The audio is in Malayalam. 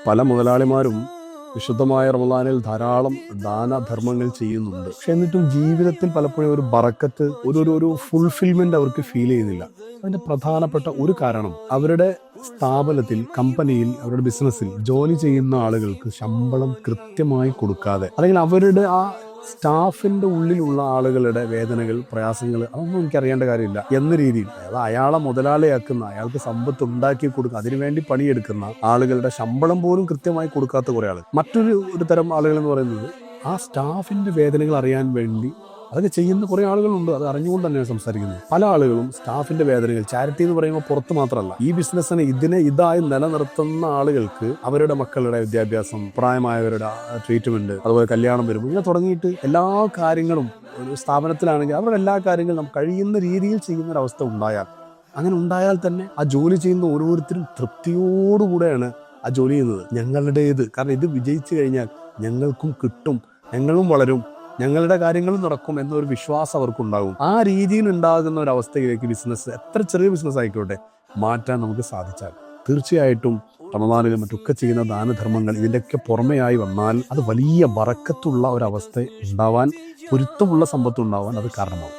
പല മുതലാളിമാരും വിശുദ്ധമായ റമദാനിൽ ധാരാളം ദാനധർമ്മങ്ങൾ ചെയ്യുന്നുണ്ട്. പക്ഷെ എന്നിട്ടും ജീവിതത്തിൽ പലപ്പോഴും ഒരു ബറക്കത്ത്, ഒരു ഫുൾഫിൽമെന്റ് അവർക്ക് ഫീൽ ചെയ്യുന്നില്ല. അതിന്റെ പ്രധാനപ്പെട്ട ഒരു കാരണം അവരുടെ സ്ഥാപനത്തിൽ, കമ്പനിയിൽ, അവരുടെ ബിസിനസ്സിൽ ജോലി ചെയ്യുന്ന ആളുകൾക്ക് ശമ്പളം കൃത്യമായി കൊടുക്കാതെ, അല്ലെങ്കിൽ അവരുടെ ആ സ്റ്റാഫിന്റെ ഉള്ളിലുള്ള ആളുകളുടെ വേദനകൾ, പ്രയാസങ്ങൾ, അതൊന്നും എനിക്കറിയേണ്ട കാര്യമില്ല എന്ന രീതിയിൽ, അതായത് അയാളെ മുതലാളിയാക്കുന്ന, അയാൾക്ക് സമ്പത്ത് ഉണ്ടാക്കി കൊടുക്കുക, അതിനുവേണ്ടി പണിയെടുക്കുന്ന ആളുകളുടെ ശമ്പളം പോലും കൃത്യമായി കൊടുക്കാത്ത കുറെ ആൾ. മറ്റൊരു തരം ആളുകൾ എന്ന് പറയുന്നത് ആ സ്റ്റാഫിന്റെ വേദനകൾ അറിയാൻ വേണ്ടി അതൊക്കെ ചെയ്യുന്ന കുറെ ആളുകളുണ്ട്. അത് അറിഞ്ഞുകൊണ്ട് തന്നെയാണ് സംസാരിക്കുന്നത്. പല ആളുകളും സ്റ്റാഫിന്റെ വേദനകൾ, ചാരിറ്റി എന്ന് പറയുമ്പോൾ പുറത്ത് മാത്രമല്ല, ഈ ബിസിനസ്സിനെ ഇതായി നിലനിർത്തുന്ന ആളുകൾക്ക് അവരുടെ മക്കളുടെ വിദ്യാഭ്യാസം, പ്രായമായവരുടെ ട്രീറ്റ്മെന്റ്, അതുപോലെ കല്യാണം വരുമ്പോൾ ഇങ്ങനെ തുടങ്ങിയിട്ട് എല്ലാ കാര്യങ്ങളും ഒരു സ്ഥാപനത്തിലാണെങ്കിൽ അവരുടെ എല്ലാ കാര്യങ്ങളും നമുക്ക് കഴിയുന്ന രീതിയിൽ ചെയ്യുന്ന ഒരു അവസ്ഥ ഉണ്ടായാൽ, അങ്ങനെ ഉണ്ടായാൽ തന്നെ ആ ജോലി ചെയ്യുന്ന ഓരോരുത്തരും തൃപ്തിയോടുകൂടെയാണ് ആ ജോലി ചെയ്യുന്നത്. ഞങ്ങളുടേത്, കാരണം ഇത് വിജയിച്ചു കഴിഞ്ഞാൽ ഞങ്ങൾക്കും കിട്ടും, ഞങ്ങളും വളരും, ഞങ്ങളുടെ കാര്യങ്ങളും നടക്കും എന്നൊരു വിശ്വാസം അവർക്കുണ്ടാകും. ആ രീതിയിൽ ഉണ്ടാകുന്ന ഒരു അവസ്ഥയിലേക്ക് ബിസിനസ്, എത്ര ചെറിയ ബിസിനസ് ആയിക്കോട്ടെ, മാറ്റാൻ നമുക്ക് സാധിച്ചാൽ തീർച്ചയായിട്ടും റമദാനിലും മറ്റൊക്കെ ചെയ്യുന്ന ദാനധർമ്മങ്ങൾ ഇതിൻ്റെയൊക്കെ പുറമെയായി വന്നാൽ അത് വലിയ ബറക്കത്തുള്ള ഒരവസ്ഥ ഉണ്ടാവാൻ, പൊരുത്തമുള്ള സമ്പത്ത് ഉണ്ടാവാൻ അത് കാരണമാവും.